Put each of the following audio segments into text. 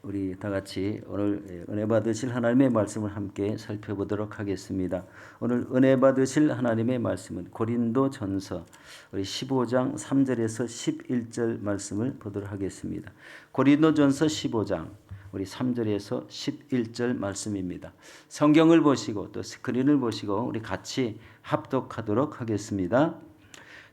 우리 다 같이 오늘 은혜 받으실 하나님의 말씀을 함께 살펴보도록 하겠습니다. 오늘 은혜 받으실 하나님의 말씀은 고린도전서 우리 15장 3절에서 11절 말씀을 보도록 하겠습니다. 고린도전서 15장 우리 3절에서 11절 말씀입니다. 성경을 보시고 또 스크린을 보시고 우리 같이 합독하도록 하겠습니다.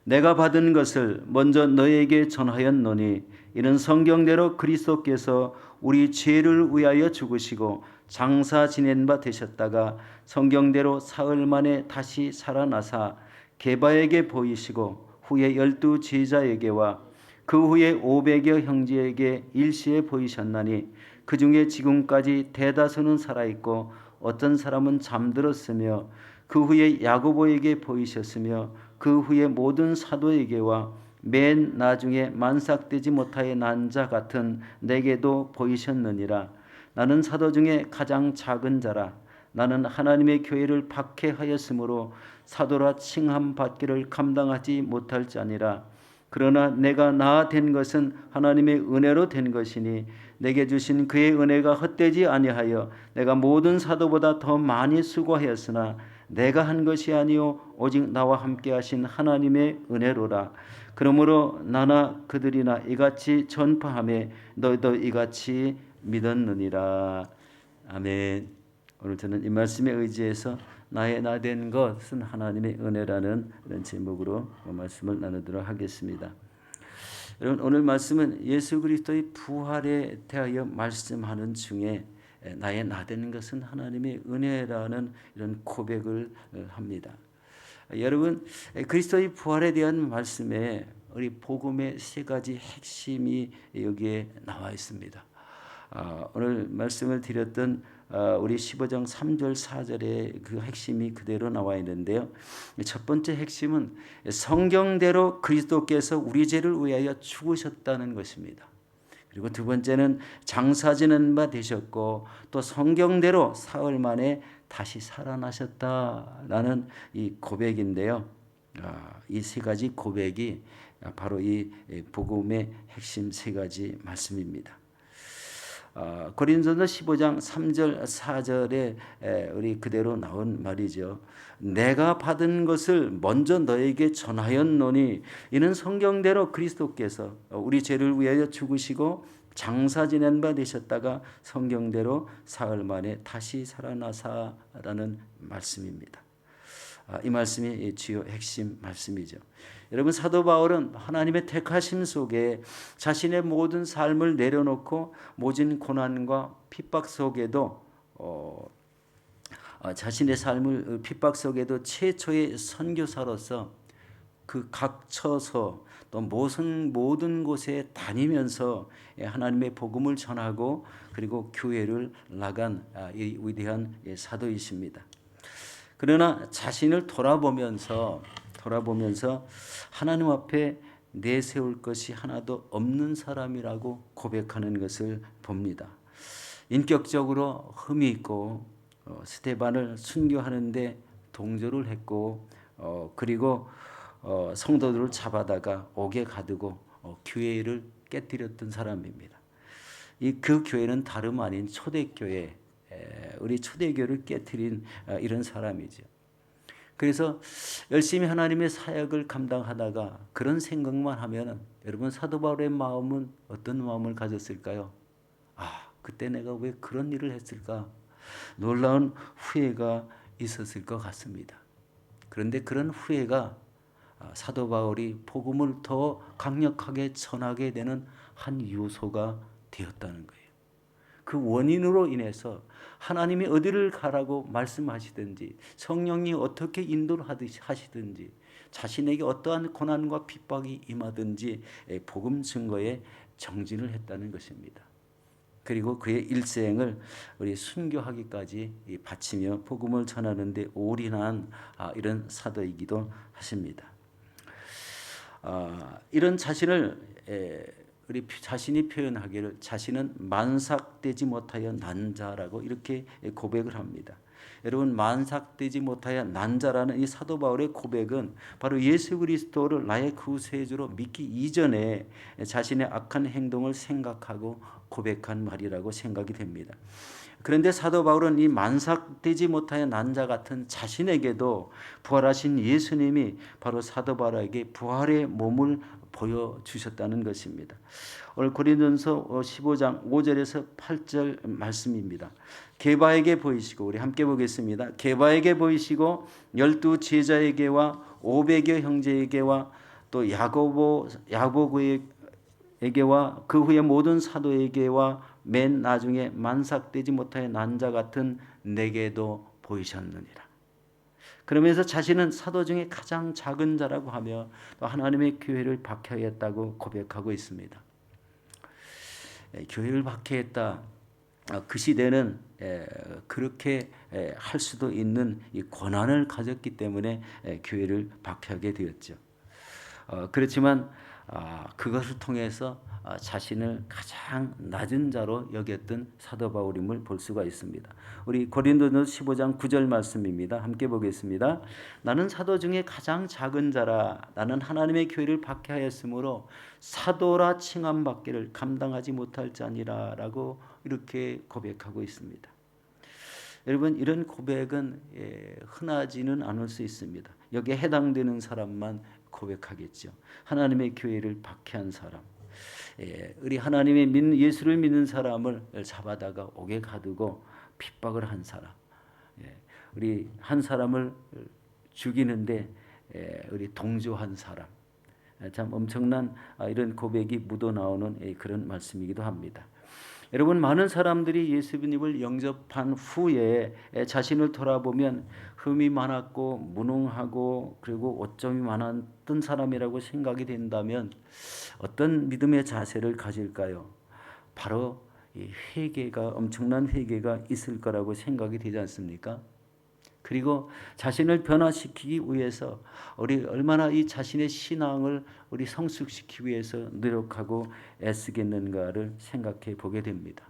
내가 받은 것을 먼저 너에게 전하였노니 이는 성경대로 그리스도께서 우리 죄를 위하여 죽으시고 장사 지낸 바 되셨다가 성경대로 사흘 만에 다시 살아나사 게바에게 보이시고 후에 12 제자에게와 그 후에 500여 형제에게 일시에 보이셨나니 그 중에 지금까지 대다수는 살아있고 어떤 사람은 잠들었으며 그 후에 야고보에게 보이셨으며 그 후에 모든 사도에게와 맨 나중에 만삭되지 못하여 난 자 같은 내게도 보이셨느니라. 나는 사도 중에 가장 작은 자라. 나는 하나님의 교회를 박해하였으므로 사도라 칭함 받기를 감당하지 못할 자니라. 그러나 내가 나 된 것은 하나님의 은혜로 된 것이니 내게 주신 그의 은혜가 헛되지 아니하여 내가 모든 사도보다 더 많이 수고하였으나 내가 한 것이 아니요 오직 나와 함께 하신 하나님의 은혜로라. 그러므로 나나 그들이나 이같이 전파하며 너희도 이같이 믿었느니라. 아멘. 오늘 저는 이 말씀에 의지해서 나의 나 된 것은 하나님의 은혜라는 이런 제목으로 말씀을 나누도록 하겠습니다. 여러분, 오늘 말씀은 예수 그리스도의 부활에 대하여 말씀하는 중에 나의 나 된 것은 하나님의 은혜라는 이런 고백을 합니다. 여러분, 그리스도의 부활에 대한 말씀에 우리 복음의 세 가지 핵심이 여기에 나와 있습니다. 오늘 말씀을 드렸던 우리 15장 3절 4절에 그 핵심이 그대로 나와 있는데요. 첫 번째 핵심은 성경대로 그리스도께서 우리 죄를 위하여 죽으셨다는 것입니다. 그리고 두 번째는 장사 지낸 바 되셨고 또 성경대로 사흘 만에 다시 살아나셨다라는 이 고백인데요. 이 세 가지 고백이 바로 이 복음의 핵심 세 가지 말씀입니다. 고린도전서 15장 3절 4절에 우리 그대로 나온 말이죠. 내가 받은 것을 먼저 너에게 전하였노니 이는 성경대로 그리스도께서 우리 죄를 위하여 죽으시고 장사 지낸 바 되셨다가 성경대로 사흘 만에 다시 살아나사라는 말씀입니다. 이 말씀이 주요 핵심 말씀이죠. 여러분, 사도 바울은 하나님의 택하심 속에 자신의 모든 삶을 내려놓고 모진 고난과 핍박 속에도 자신의 삶을 핍박 속에도 최초의 선교사로서 그 각 처서 또 모든 곳에 다니면서 하나님의 복음을 전하고 그리고 교회를 나간 이 위대한 사도이십니다. 그러나 자신을 돌아보면서 하나님 앞에 내세울 것이 하나도 없는 사람이라고 고백하는 것을 봅니다. 인격적으로 흠이 있고 스데반을 순교하는데 동조를 했고 그리고 성도들을 잡아다가 옥에 가두고 교회를 깨뜨렸던 사람입니다. 그 교회는 다름 아닌 초대교회, 우리 초대교회를 깨뜨린 이런 사람이죠. 그래서 열심히 하나님의 사역을 감당하다가 그런 생각만 하면 여러분, 사도 바울의 마음은 어떤 마음을 가졌을까요? 그때 내가 왜 그런 일을 했을까? 놀라운 후회가 있었을 것 같습니다. 그런데 그런 후회가 사도 바울이 복음을 더 강력하게 전하게 되는 한 요소가 되었다는 거예요. 그 원인으로 인해서 하나님이 어디를 가라고 말씀하시든지 성령이 어떻게 인도를 하시든지 자신에게 어떠한 고난과 핍박이 임하든지 복음 증거에 정진을 했다는 것입니다. 그리고 그의 일생을 우리 순교하기까지 바치며 복음을 전하는 데 올인한 이런 사도이기도 하십니다. 이런 자신을 우리 자신이 표현하기를 자신은 만삭되지 못하여 난 자라고 이렇게 고백을 합니다. 여러분, 만삭되지 못하여 난 자라는 이 사도 바울의 고백은 바로 예수 그리스도를 나의 구세주로 믿기 이전에 자신의 악한 행동을 생각하고 고백한 말이라고 생각이 됩니다. 그런데 사도 바울은 이 만삭되지 못하여 난 자 같은 자신에게도 부활하신 예수님이 바로 사도 바울에게 부활의 몸을 보여주셨다는 것입니다. 오늘 고린도전서 15장 5절에서 8절 말씀입니다. 게바에게 보이시고, 우리 함께 보겠습니다. 게바에게 보이시고 12 제자에게와 500여 형제에게와 또 야고보에게와 그 후에 모든 사도에게와 맨 나중에 만삭되지 못하여 난 자 같은 내게도 보이셨느니라. 그러면서 자신은 사도 중에 가장 작은 자라고 하며 또 하나님의 교회를 박해했다고 고백하고 있습니다. 교회를 박해했다. 그 시대는 그렇게 할 수도 있는 이 권한을 가졌기 때문에 교회를 박해하게 되었죠. 그렇지만 그것을 통해서 자신을 가장 낮은 자로 여겼던 사도 바울임을 볼 수가 있습니다. 우리 고린도전서 15장 9절 말씀입니다. 함께 보겠습니다. 나는 사도 중에 가장 작은 자라. 나는 하나님의 교회를 박해하였으므로 사도라 칭함받기를 감당하지 못할 자니라 라고 이렇게 고백하고 있습니다. 여러분, 이런 고백은 흔하지는 않을 수 있습니다. 여기에 해당되는 사람만 고백하겠죠. 하나님의 교회를 박해한 사람, 우리 하나님의 예수를 믿는 사람을 잡아다가 옥에 가두고 핍박을 한 사람, 우리 한 사람을 죽이는데 우리 동조한 사람, 참 엄청난 이런 고백이 묻어나오는 그런 말씀이기도 합니다. 여러분, 많은 사람들이 예수님을 영접한 후에 자신을 돌아보면 흠이 많았고 무능하고 그리고 오점이 많았던 사람이라고 생각이 된다면 어떤 믿음의 자세를 가질까요? 바로 이 회개가, 엄청난 회개가 있을 거라고 생각이 되지 않습니까? 그리고 자신을 변화시키기 위해서 우리 얼마나 이 자신의 신앙을 우리 성숙시키기 위해서 노력하고 애쓰겠는가를 생각해 보게 됩니다.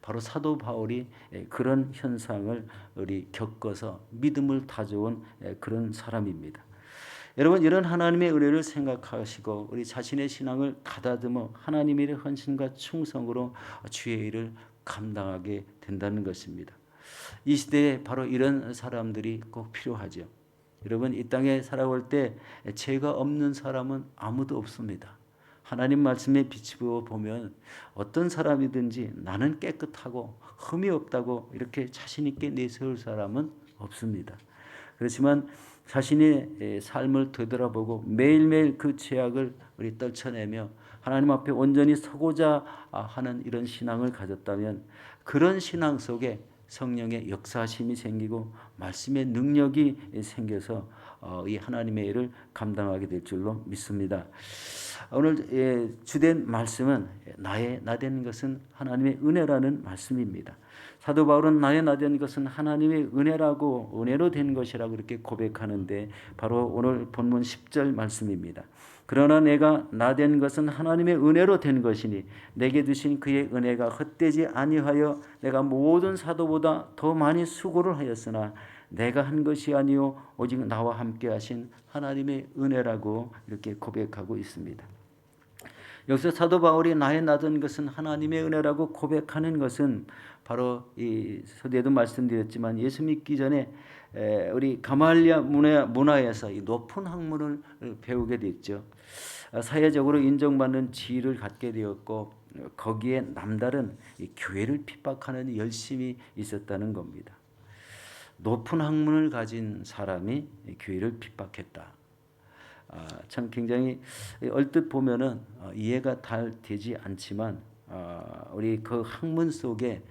바로 사도 바울이 그런 현상을 우리 겪어서 믿음을 다져온 그런 사람입니다. 여러분, 이런 하나님의 은혜를 생각하시고 우리 자신의 신앙을 가다듬어 하나님의 헌신과 충성으로 주의 일을 감당하게 된다는 것입니다. 이 시대에 바로 이런 사람들이 꼭 필요하죠. 여러분, 이 땅에 살아올 때 죄가 없는 사람은 아무도 없습니다. 하나님 말씀에 비추어 보면 어떤 사람이든지 나는 깨끗하고 흠이 없다고 이렇게 자신 있게 내세울 사람은 없습니다. 그렇지만 자신의 삶을 되돌아보고 매일매일 그 죄악을 우리 떨쳐내며 하나님 앞에 온전히 서고자 하는 이런 신앙을 가졌다면 그런 신앙 속에 성령의 역사심이 생기고 말씀의 능력이 생겨서 이 하나님의 일을 감당하게 될 줄로 믿습니다. 오늘 주된 말씀은 나의 나된 것은 하나님의 은혜라는 말씀입니다. 사도 바울은 나의 나된 것은 하나님의 은혜라고, 은혜로 된 것이라고 이렇게 고백하는데 바로 오늘 본문 10절 말씀입니다. 그러나 내가 나된 것은 하나님의 은혜로 된 것이니 내게 주신 그의 은혜가 헛되지 아니하여 내가 모든 사도보다 더 많이 수고를 하였으나 내가 한 것이 아니요 오직 나와 함께 하신 하나님의 은혜라고 이렇게 고백하고 있습니다. 여기서 사도 바울이 나의 나된 것은 하나님의 은혜라고 고백하는 것은 바로 이 서두에도 말씀드렸지만 예수 믿기 전에 우리 가말리아 문화에서 이 높은 학문을 배우게 됐죠. 사회적으로 인정받는 지위를 갖게 되었고 거기에 남다른 이 교회를 핍박하는 열심이 있었다는 겁니다. 높은 학문을 가진 사람이 교회를 핍박했다. 참 굉장히 얼뜻 보면은 이해가 잘 되지 않지만 우리 그 학문 속에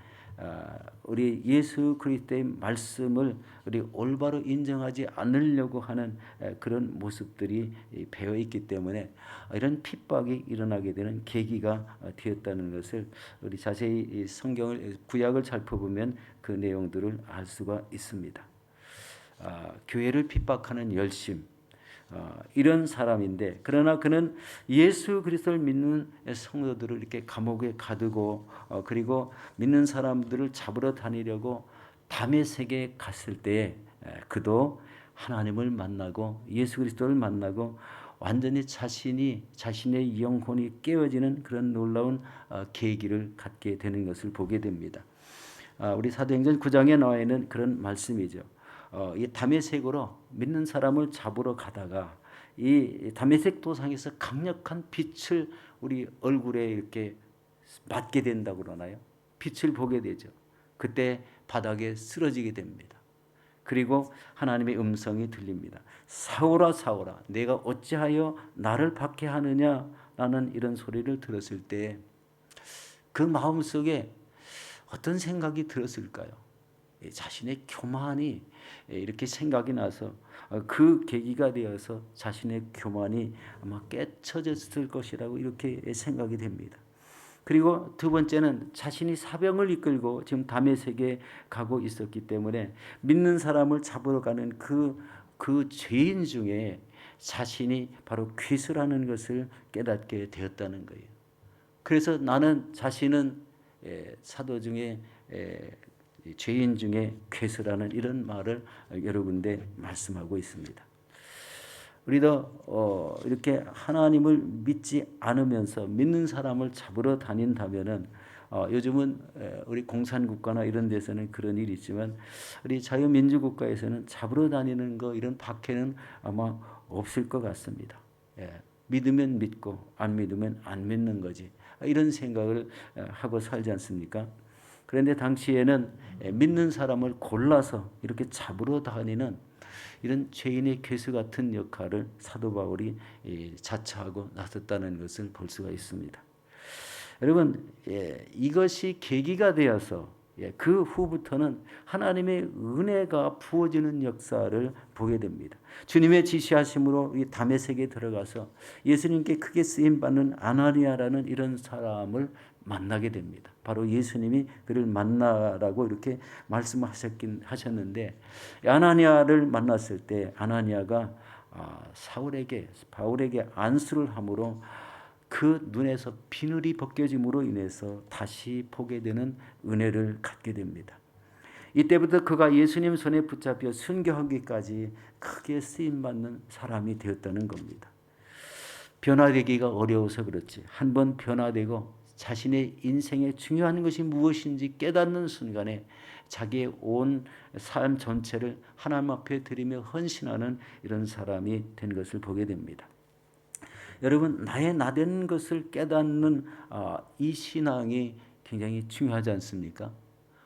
우리 예수 그리스도의 말씀을 우리 올바로 인정하지 않으려고 하는 그런 모습들이 배어 있기 때문에 이런 핍박이 일어나게 되는 계기가 되었다는 것을 우리 자세히 성경을 구약을 살펴보면 그 내용들을 알 수가 있습니다. 교회를 핍박하는 열심, 이런 사람인데 그러나 그는 예수 그리스도를 믿는 성도들을 이렇게 감옥에 가두고 그리고 믿는 사람들을 잡으러 다니려고 다메섹에 갔을 때 그도 하나님을 만나고 예수 그리스도를 만나고 완전히 자신의 영혼이 깨어지는 그런 놀라운 계기를 갖게 되는 것을 보게 됩니다. 우리 사도행전 9장에 나와 있는 그런 말씀이죠. 이 다메섹으로 믿는 사람을 잡으러 가다가 이 다메섹 도상에서 강력한 빛을 우리 얼굴에 이렇게 맞게 된다고 그러나요? 빛을 보게 되죠. 그때 바닥에 쓰러지게 됩니다. 그리고 하나님의 음성이 들립니다. 사울아 사울아 내가 어찌하여 나를 박해하느냐라는 이런 소리를 들었을 때 그 마음속에 어떤 생각이 들었을까요? 자신의 교만이 이렇게 생각이 나서 그 계기가 되어서 자신의 교만이 아마 깨쳐졌을 것이라고 이렇게 생각이 됩니다. 그리고 두 번째는 자신이 사병을 이끌고 지금 다메섹에 가고 있었기 때문에 믿는 사람을 잡으러 가는 그 죄인 중에 자신이 바로 괴수라는 것을 깨닫게 되었다는 거예요. 그래서 나는 자신은 사도 중에 죄인 중에 괴수라는 이런 말을 여러 군데 말씀하고 있습니다. 우리도 이렇게 하나님을 믿지 않으면서 믿는 사람을 잡으러 다닌다면은 요즘은 우리 공산국가나 이런 데서는 그런 일이 있지만 우리 자유민주국가에서는 잡으러 다니는 거 이런 박해는 아마 없을 것 같습니다. 믿으면 믿고 안 믿으면 안 믿는 거지. 이런 생각을 하고 살지 않습니까? 그런데 당시에는 믿는 사람을 골라서 이렇게 잡으러 다니는 이런 죄인의 괴수 같은 역할을 사도 바울이 자처하고 나섰다는 것을 볼 수가 있습니다. 여러분, 이것이 계기가 되어서 그 후부터는 하나님의 은혜가 부어지는 역사를 보게 됩니다. 주님의 지시하심으로 이 다메섹에 들어가서 예수님께 크게 쓰임 받는 아나니아라는 이런 사람을 만나게 됩니다. 바로 예수님이 그를 만나라고 이렇게 말씀하셨는데 아나니아를 만났을 때 아나니아가 바울에게 안수를 함으로 그 눈에서 비늘이 벗겨짐으로 인해서 다시 보게 되는 은혜를 갖게 됩니다. 이때부터 그가 예수님 손에 붙잡혀 순교하기까지 크게 쓰임받는 사람이 되었다는 겁니다. 변화되기가 어려워서 그렇지 한번 변화되고 자신의 인생에 중요한 것이 무엇인지 깨닫는 순간에 자기의 온 삶 전체를 하나님 앞에 드리며 헌신하는 이런 사람이 된 것을 보게 됩니다. 여러분, 나의 나된 것을 깨닫는 이 신앙이 굉장히 중요하지 않습니까?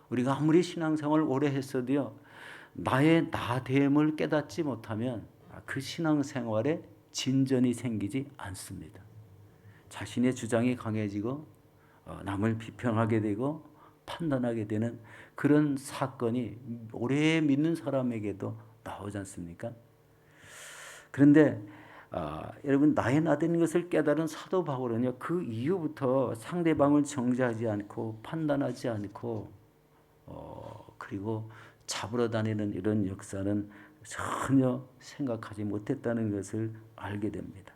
우리가 아무리 신앙생활을 오래 했어도요, 나의 나됨을 깨닫지 못하면 그 신앙생활에 진전이 생기지 않습니다. 자신의 주장이 강해지고 남을 비평하게 되고 판단하게 되는 그런 사건이 오래 믿는 사람에게도 나오지 않습니까? 그런데 여러분 나의 나된 것을 깨달은 사도 바울은요 그 이후부터 상대방을 정죄하지 않고 판단하지 않고 그리고 잡으러 다니는 이런 역사는 전혀 생각하지 못했다는 것을 알게 됩니다.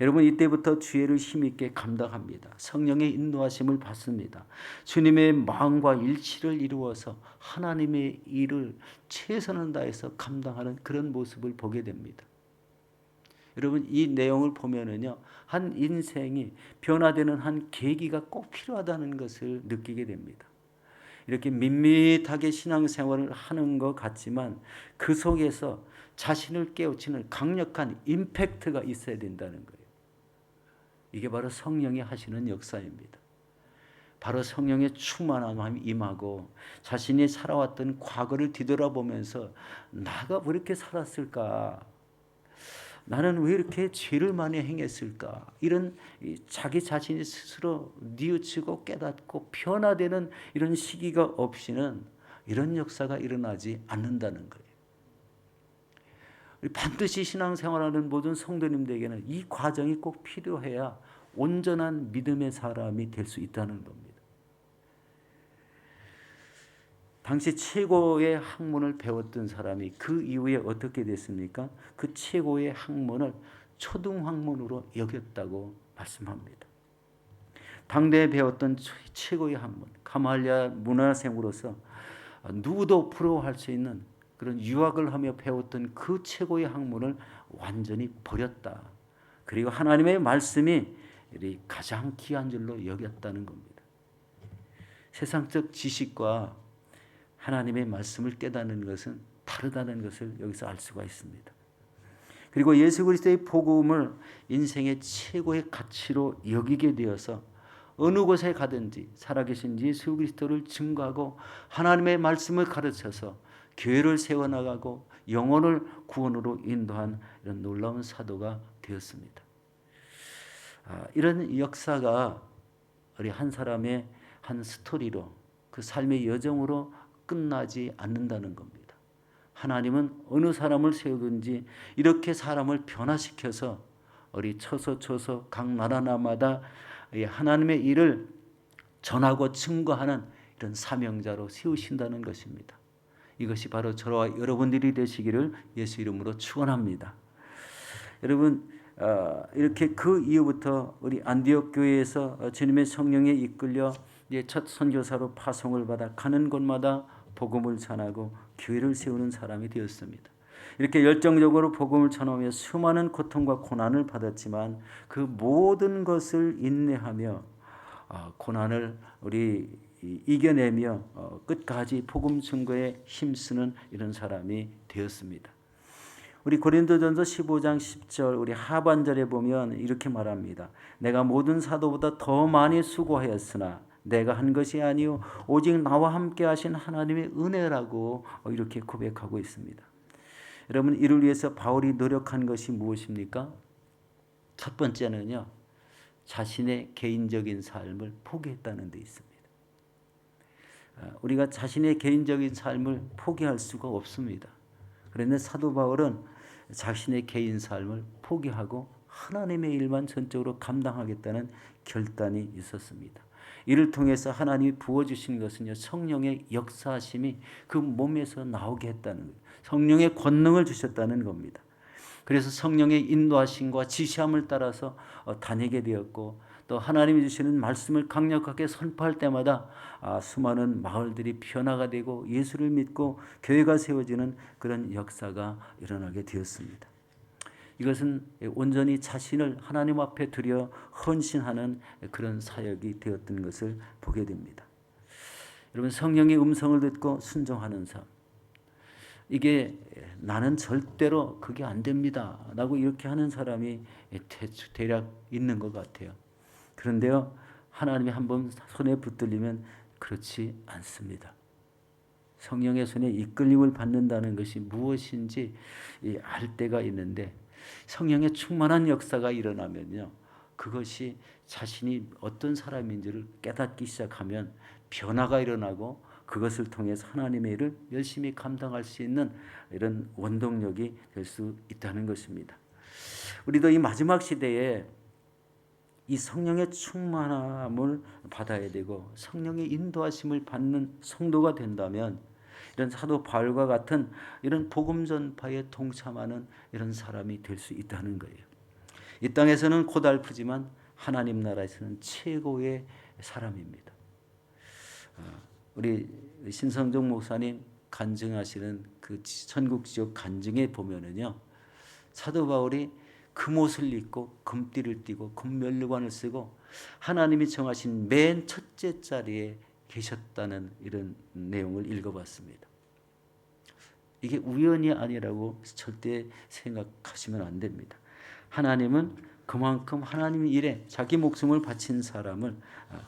여러분 이때부터 주의를 힘있게 감당합니다. 성령의 인도하심을 받습니다. 주님의 마음과 일치를 이루어서 하나님의 일을 최선을 다해서 감당하는 그런 모습을 보게 됩니다. 여러분 이 내용을 보면은요 한 인생이 변화되는 한 계기가 꼭 필요하다는 것을 느끼게 됩니다. 이렇게 밋밋하게 신앙생활을 하는 것 같지만 그 속에서 자신을 깨우치는 강력한 임팩트가 있어야 된다는 거예요. 이게 바로 성령이 하시는 역사입니다. 바로 성령의 충만함이 임하고 자신이 살아왔던 과거를 뒤돌아보면서 나가 왜 이렇게 살았을까? 나는 왜 이렇게 죄를 많이 행했을까? 이런 자기 자신이 스스로 뉘우치고 깨닫고 변화되는 이런 시기가 없이는 이런 역사가 일어나지 않는다는 거예요. 반드시 신앙생활하는 모든 성도님들에게는 이 과정이 꼭 필요해야 온전한 믿음의 사람이 될 수 있다는 겁니다. 당시 최고의 학문을 배웠던 사람이 그 이후에 어떻게 됐습니까? 그 최고의 학문을 초등학문으로 여겼다고 말씀합니다. 당대에 배웠던 최고의 학문, 가말리아 문화생으로서 누구도 부러워할 수 있는 그런 유학을 하며 배웠던 그 최고의 학문을 완전히 버렸다. 그리고 하나님의 말씀이 가장 귀한 줄로 여겼다는 겁니다. 세상적 지식과 하나님의 말씀을 깨닫는 것은 다르다는 것을 여기서 알 수가 있습니다. 그리고 예수 그리스도의 복음을 인생의 최고의 가치로 여기게 되어서 어느 곳에 가든지 살아계신 예수 그리스도를 증거하고 하나님의 말씀을 가르쳐서 교회를 세워나가고 영혼을 구원으로 인도한 이런 놀라운 사도가 되었습니다. 이런 역사가 우리 한 사람의 한 스토리로 그 삶의 여정으로 끝나지 않는다는 겁니다. 하나님은 어느 사람을 세우든지 이렇게 사람을 변화시켜서 우리 처서 각 나라마다 하나님의 일을 전하고 증거하는 이런 사명자로 세우신다는 것입니다. 이것이 바로 저와 여러분들이 되시기를 예수 이름으로 축원합니다. 여러분, 이렇게 그 이후부터 우리 안디옥 교회에서 주님의 성령에 이끌려 첫 선교사로 파송을 받아 가는 곳마다 복음을 전하고 교회를 세우는 사람이 되었습니다. 이렇게 열정적으로 복음을 전하며 수많은 고통과 고난을 받았지만 그 모든 것을 인내하며 고난을 우리 이겨내며 끝까지 복음 증거에 힘쓰는 이런 사람이 되었습니다. 우리 고린도전서 15장 10절 우리 하반절에 보면 이렇게 말합니다. 내가 모든 사도보다 더 많이 수고하였으나 내가 한 것이 아니요 오직 나와 함께 하신 하나님의 은혜라고 이렇게 고백하고 있습니다. 여러분, 이를 위해서 바울이 노력한 것이 무엇입니까? 첫 번째는요, 자신의 개인적인 삶을 포기했다는 데 있습니다. 우리가 자신의 개인적인 삶을 포기할 수가 없습니다. 그런데 사도 바울은 자신의 개인 삶을 포기하고 하나님의 일만 전적으로 감당하겠다는 결단이 있었습니다. 이를 통해서 하나님이 부어주신 것은요, 성령의 역사하심이 그 몸에서 나오게 했다는 거예요. 성령의 권능을 주셨다는 겁니다. 그래서 성령의 인도하심과 지시함을 따라서 다니게 되었고, 또 하나님이 주시는 말씀을 강력하게 선포할 때마다 수많은 마을들이 변화가 되고 예수를 믿고 교회가 세워지는 그런 역사가 일어나게 되었습니다. 이것은 온전히 자신을 하나님 앞에 드려 헌신하는 그런 사역이 되었던 것을 보게 됩니다. 여러분, 성령의 음성을 듣고 순종하는 삶, 이게 나는 절대로 그게 안 됩니다 라고 이렇게 하는 사람이 대략 있는 것 같아요. 그런데요, 하나님이 한번 손에 붙들리면 그렇지 않습니다. 성령의 손에 이끌림을 받는다는 것이 무엇인지 알 때가 있는데, 성령의 충만한 역사가 일어나면요, 그것이 자신이 어떤 사람인지를 깨닫기 시작하면 변화가 일어나고 그것을 통해서 하나님의 일을 열심히 감당할 수 있는 이런 원동력이 될 수 있다는 것입니다. 우리도 이 마지막 시대에 이 성령의 충만함을 받아야 되고 성령의 인도하심을 받는 성도가 된다면 이런 사도 바울과 같은 이런 복음 전파에 동참하는 이런 사람이 될 수 있다는 거예요. 이 땅에서는 고달프지만 하나님 나라에서는 최고의 사람입니다. 우리 신성종 목사님 간증하시는 그 천국 지옥 간증에 보면은요, 사도 바울이 금옷을 입고 금띠를 띠고 금면류관을 쓰고 하나님이 정하신 맨 첫째 자리에 계셨다는 이런 내용을 읽어봤습니다. 이게 우연이 아니라고 절대 생각하시면 안 됩니다. 하나님은 그만큼 하나님 일에 자기 목숨을 바친 사람을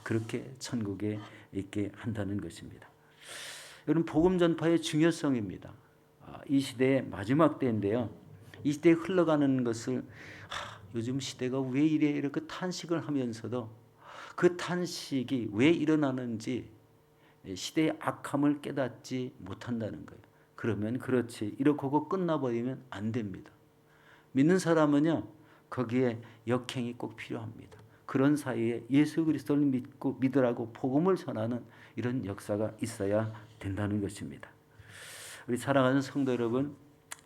그렇게 천국에 있게 한다는 것입니다. 여러분, 복음 전파의 중요성입니다. 이 시대의 마지막 때인데요, 이 시대에 흘러가는 것을 요즘 시대가 왜 이래 이렇게 탄식을 하면서도 그 탄식이 왜 일어나는지 시대의 악함을 깨닫지 못한다는 거예요. 그러면 그렇지 이렇게 하고 끝나버리면 안 됩니다. 믿는 사람은요, 거기에 역행이 꼭 필요합니다. 그런 사이에 예수 그리스도를 믿으라고 복음을 전하는 이런 역사가 있어야 된다는 것입니다. 우리 사랑하는 성도 여러분,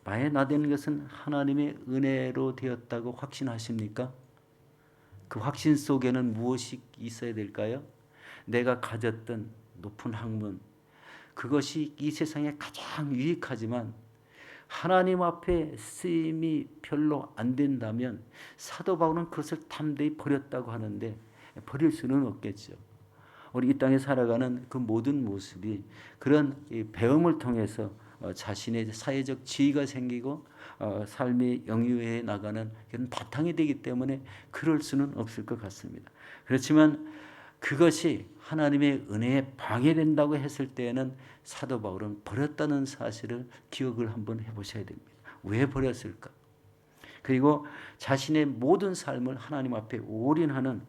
나의 나된 것은 하나님의 은혜로 되었다고 확신하십니까? 그 확신 속에는 무엇이 있어야 될까요? 내가 가졌던 높은 학문, 그것이 이 세상에 가장 유익하지만 하나님 앞에 쓰임이 별로 안 된다면 사도 바울은 그것을 담대히 버렸다고 하는데 버릴 수는 없겠죠. 우리 이 땅에 살아가는 그 모든 모습이 그런 배움을 통해서 자신의 사회적 지위가 생기고 삶이 영유해 나가는 그런 바탕이 되기 때문에 그럴 수는 없을 것 같습니다. 그렇지만 그것이 하나님의 은혜에 방해된다고 했을 때에는 사도 바울은 버렸다는 사실을 기억을 한번 해보셔야 됩니다. 왜 버렸을까? 그리고 자신의 모든 삶을 하나님 앞에 올인하는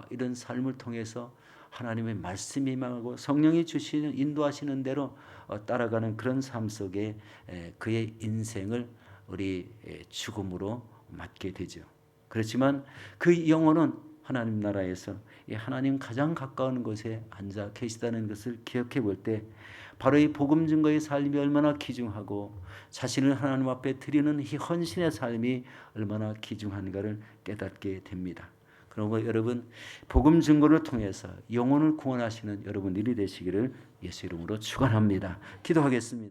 이런 삶을 통해서 하나님의 말씀이 임하고 성령이 주시는 인도하시는 대로 따라가는 그런 삶 속에 그의 인생을 우리 죽음으로 맞게 되죠. 그렇지만 그 영혼은 하나님 나라에서 하나님 가장 가까운 곳에 앉아 계시다는 것을 기억해 볼 때 바로 이 복음 증거의 삶이 얼마나 귀중하고 자신을 하나님 앞에 드리는 이 헌신의 삶이 얼마나 귀중한가를 깨닫게 됩니다. 그러므로 여러분 복음 증거를 통해서 영혼을 구원하시는 여러분들이 되시기를 예수 이름으로 축원합니다. 기도하겠습니다.